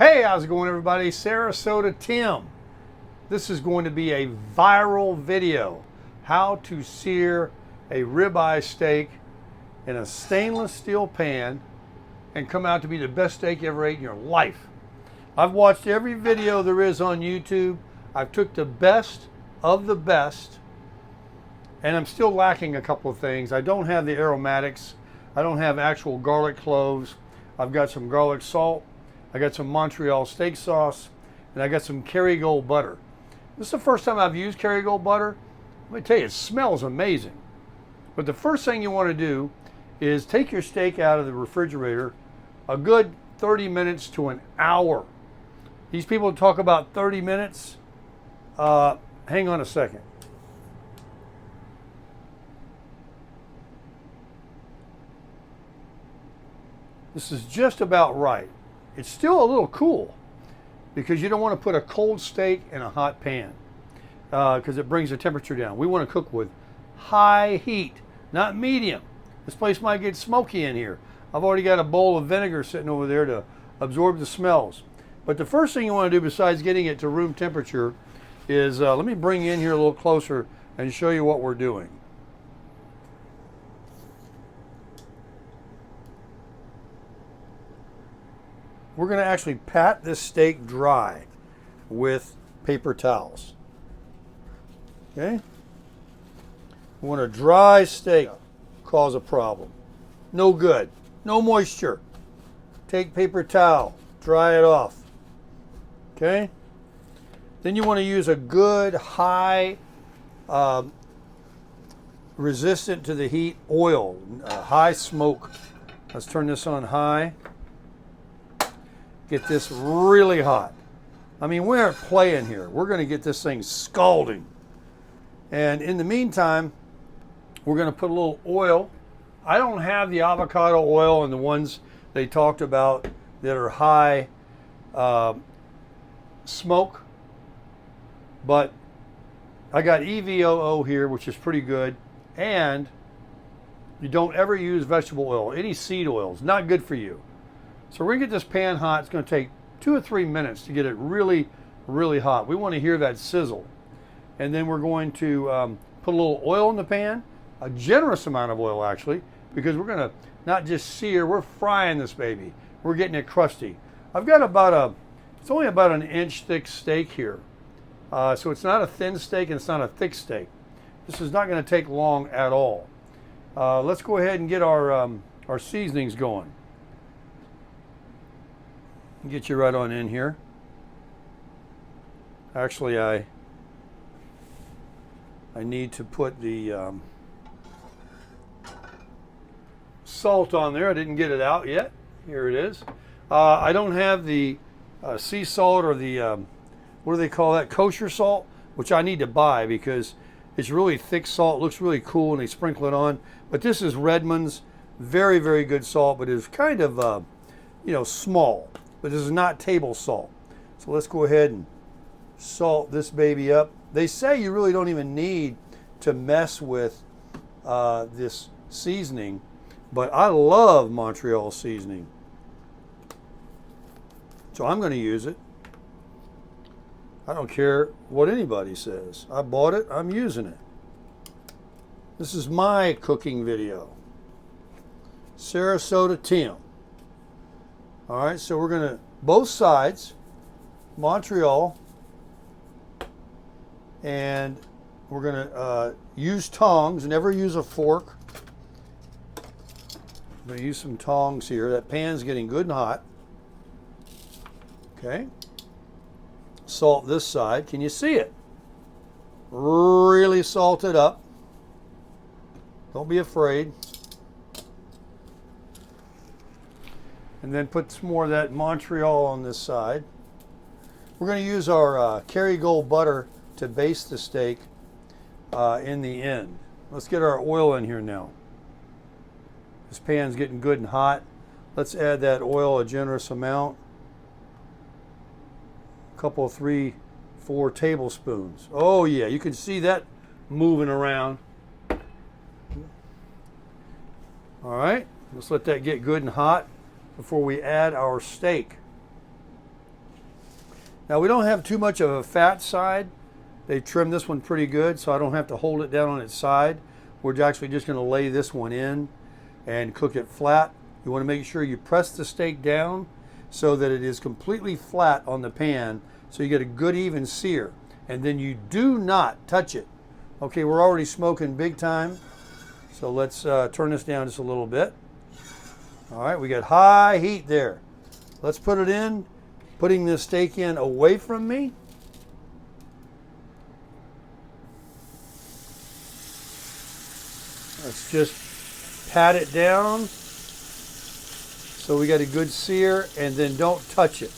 Hey, how's it going, everybody? Sarasota Tim. This is going to be a viral video. How to sear a ribeye steak in a stainless steel pan and come out to be the best steak you ever ate in your life. I've watched every video there is on YouTube. I've took the best of the best, and I'm still lacking a couple of things. I don't have the aromatics. I don't have actual garlic cloves. I've got some garlic salt. I got some Montreal steak sauce, and I got some Kerrygold butter. This is the first time I've used Kerrygold butter. Let me tell you, it smells amazing. But the first thing you want to do is take your steak out of the refrigerator a good 30 minutes to an hour. These people talk about 30 minutes. Hang on a second. This is just about right. It's still a little cool because you don't want to put a cold steak in a hot pan because it brings the temperature down. We want to cook with high heat, not medium. This place might get smoky in here. I've already got a bowl of vinegar sitting over there to absorb the smells. But the first thing you want to do besides getting it to room temperature is, let me bring you in here a little closer and show you what we're doing. We're going to actually pat this steak dry with paper towels. Okay? When a dry steak cause a problem. No good. No moisture. Take paper towel. Dry it off. Okay? Then you want to use a good high resistant to the heat oil. High smoke. Let's turn this on high. Get this really hot. I mean, we aren't playing here. We're going to get this thing scalding. And in the meantime, we're going to put a little oil. I don't have the avocado oil and the ones they talked about that are high smoke, but I got EVOO here, which is pretty good. And you don't ever use vegetable oil. Any seed oil is not good for you. So we're going to get this pan hot. It's going to take 2 or 3 minutes to get it really, really hot. We want to hear that sizzle. And then we're going to put a little oil in the pan, a generous amount of oil actually, because we're going to not just sear, we're frying this baby. We're getting it crusty. I've got it's only about an inch thick steak here. So it's not a thin steak and it's not a thick steak. This is not going to take long at all. Let's go ahead and get our seasonings going. Get you right on in here. Actually, I need to put the salt on there. I didn't get it out yet. Here it is. I don't have the sea salt or the, what do they call that? Kosher salt, which I need to buy because it's really thick salt. It looks really cool and they sprinkle it on. But this is Redmond's. Very, very good salt, but it's kind of, small. But this is not table salt. So let's go ahead and salt this baby up. They say you really don't even need to mess with this seasoning, but I love Montreal seasoning. So I'm going to use it. I don't care what anybody says. I bought it, I'm using it. This is my cooking video. Sarasota Tim. All right, so we're going to, both sides, Montreal, and we're going to use tongs, never use a fork. I'm going to use some tongs here. That pan's getting good and hot. Okay. Salt this side. Can you see it? Really salt it up. Don't be afraid. And then put some more of that Montreal on this side. We're going to use our Kerrygold butter to baste the steak in the end. Let's get our oil in here now. This pan's getting good and hot. Let's add that oil, a generous amount. A couple of 3, 4 tablespoons. Oh yeah, you can see that moving around. All right, let's let that get good and hot before we add our steak. Now we don't have too much of a fat side. They trimmed this one pretty good, so I don't have to hold it down on its side. We're actually just going to lay this one in and cook it flat. You want to make sure you press the steak down so that it is completely flat on the pan, so you get a good even sear. And then you do not touch it. Okay, we're already smoking big time, so let's turn this down just a little bit. All right, we got high heat there. Let's put it in, putting this steak in away from me. Let's just pat it down so we got a good sear, and then don't touch it.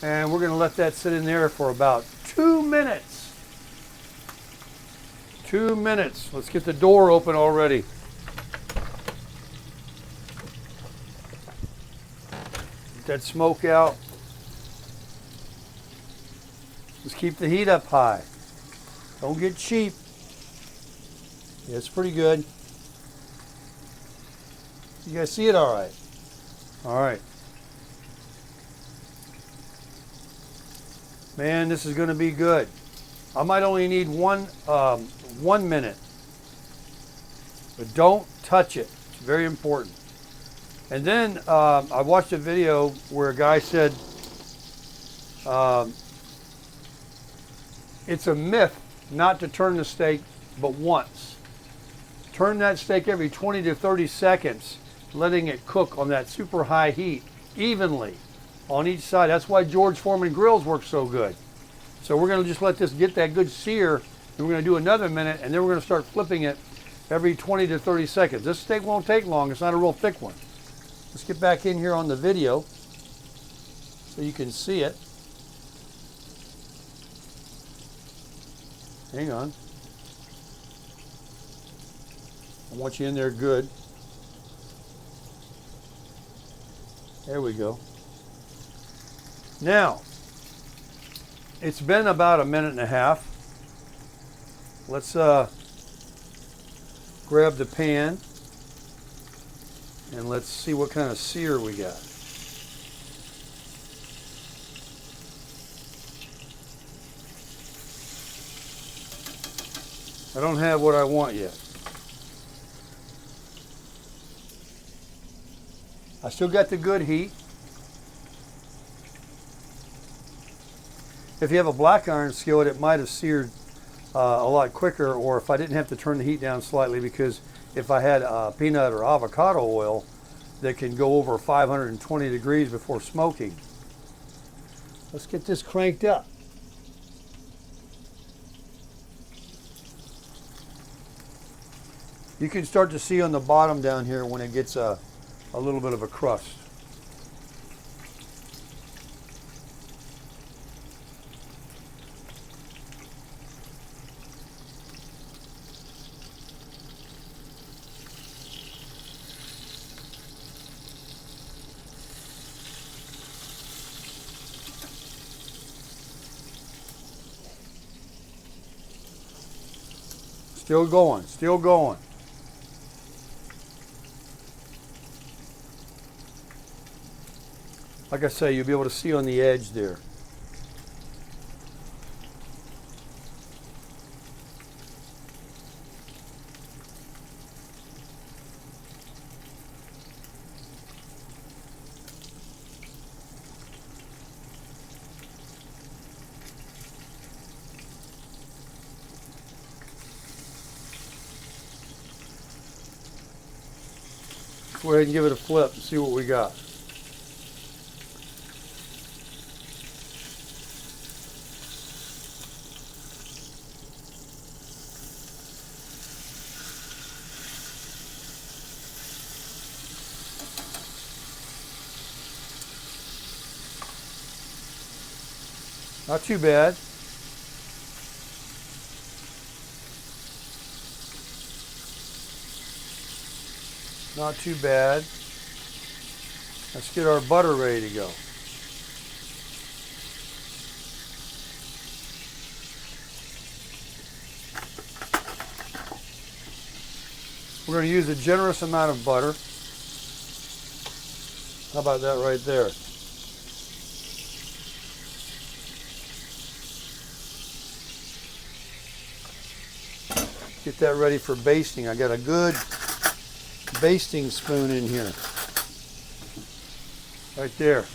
And we're going to let that sit in there for about 2 minutes. 2 minutes. Let's get the door open already. Get that smoke out. Just keep the heat up high. Don't get cheap. Yeah, it's pretty good. You guys see it all right? All right. Man, this is going to be good. I might only need 1 minute. But don't touch it. It's very important. And then I watched a video where a guy said it's a myth not to turn the steak but once. Turn that steak every 20 to 30 seconds, letting it cook on that super high heat evenly on each side. That's why George Foreman grills work so good. So we're going to just let this get that good sear, and we're going to do another minute, and then we're going to start flipping it every 20 to 30 seconds. This steak won't take long. It's not a real thick one. Let's get back in here on the video so you can see it. Hang on. I want you in there good. There we go. Now, it's been about 1.5 minutes. Let's grab the pan and let's see what kind of sear we got. I don't have what I want yet. I still got the good heat. If you have a black iron skillet, it might have seared a lot quicker, or if I didn't have to turn the heat down slightly, because if I had peanut or avocado oil that can go over 520 degrees before smoking. Let's get this cranked up. You can start to see on the bottom down here when it gets a little bit of a crust. Still going, still going. Like I say, you'll be able to see on the edge there. Go ahead and give it a flip and see what we got. Not too bad. Not too bad. Let's get our butter ready to go. We're going to use a generous amount of butter. How about that right there? Get that ready for basting. I got a good basting spoon in here. Right there.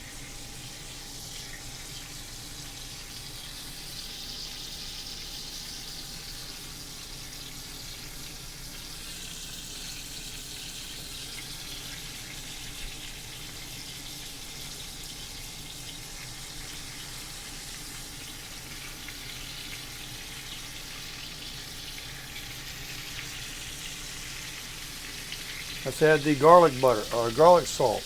Let's add the garlic butter or garlic salt.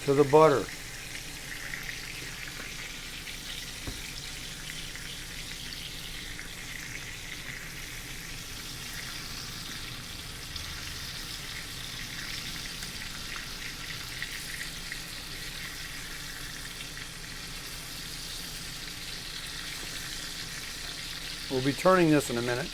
To the butter. We'll be turning this in a minute.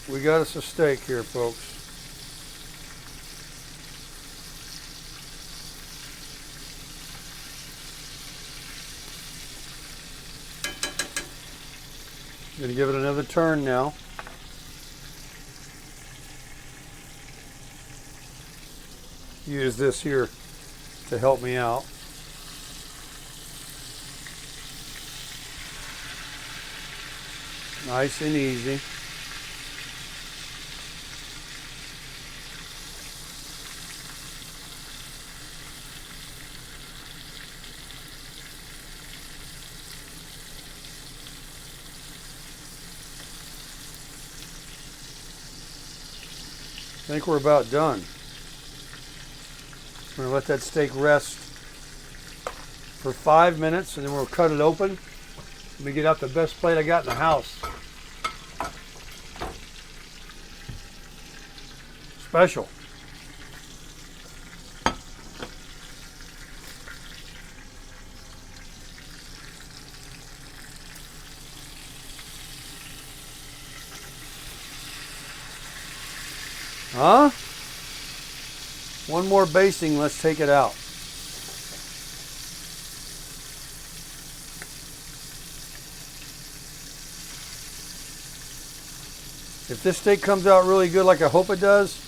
We got us a steak here, folks. Gonna give it another turn now. Use this here to help me out. Nice and easy. I think we're about done. We're gonna let that steak rest for 5 minutes and then we'll cut it open. Let me get out the best plate I got in the house. Special. Huh? One more basting, let's take it out. If this steak comes out really good like I hope it does,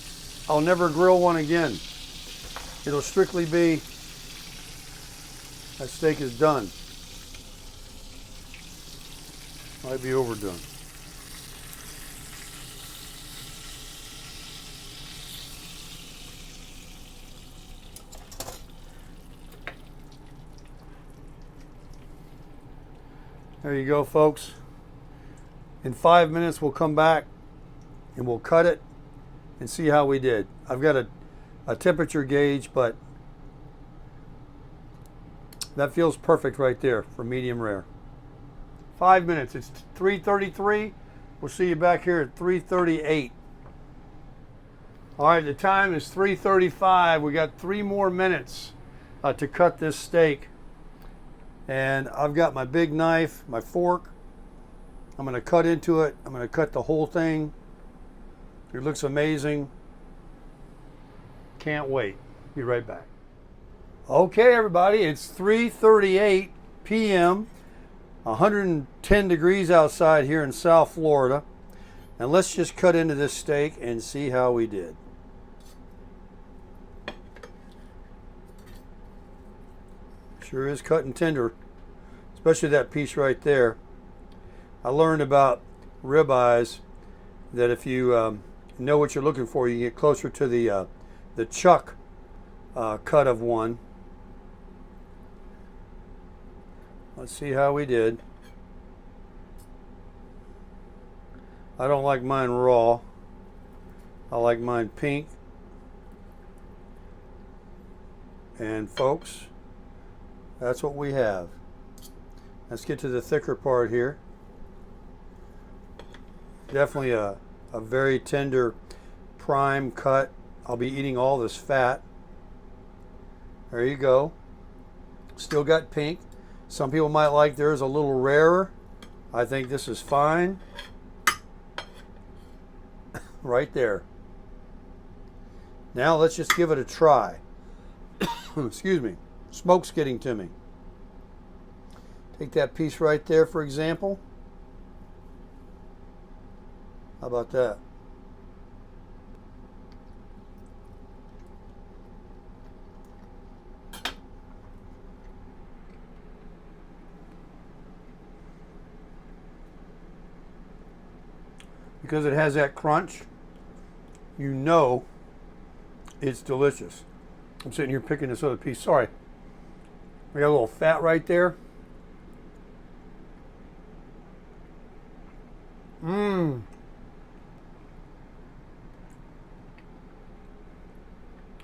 I'll never grill one again. It'll strictly be, that steak is done. Might be overdone. There you go, folks. In 5 minutes, we'll come back and we'll cut it and see how we did. I've got a temperature gauge, but that feels perfect right there for medium rare. 5 minutes. It's 3:33. We'll see you back here at 3:38. All right, the time is 3:35. We got 3 more minutes to cut this steak. And I've got my big knife, my fork. I'm going to cut into it. I'm going to cut the whole thing. It looks amazing. Can't wait. Be right back. Okay, everybody, it's 3:38 p.m. 110 degrees outside here in South Florida. And let's just cut into this steak and see how we did. Sure is cutting tender, especially that piece right there. I learned about ribeyes that if you know what you're looking for, you can get closer to the chuck cut of one. Let's see how we did. I don't like mine raw. I like mine pink. And folks, that's what we have. Let's get to the thicker part here. Definitely a very tender prime cut. I'll be eating all this fat. There you go. Still got pink. Some people might like theirs a little rarer. I think this is fine. Right there. Now let's just give it a try. Excuse me. Smoke's getting to me. Take that piece right there, for example. How about that? Because it has that crunch, you know it's delicious. I'm sitting here picking this other piece. Sorry. We got a little fat right there. Mmm.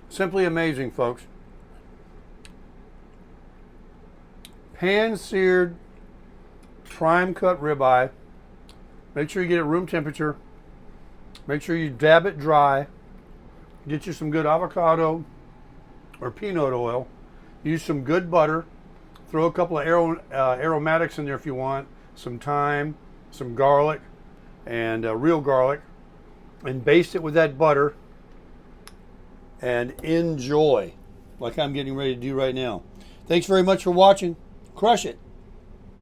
Simply amazing, folks. Pan-seared, prime-cut ribeye. Make sure you get it room temperature. Make sure you dab it dry. Get you some good avocado or peanut oil. Use some good butter. Throw a couple of aromatics in there if you want. Some thyme, some garlic, and real garlic. And baste it with that butter. And enjoy, like I'm getting ready to do right now. Thanks very much for watching. Crush it.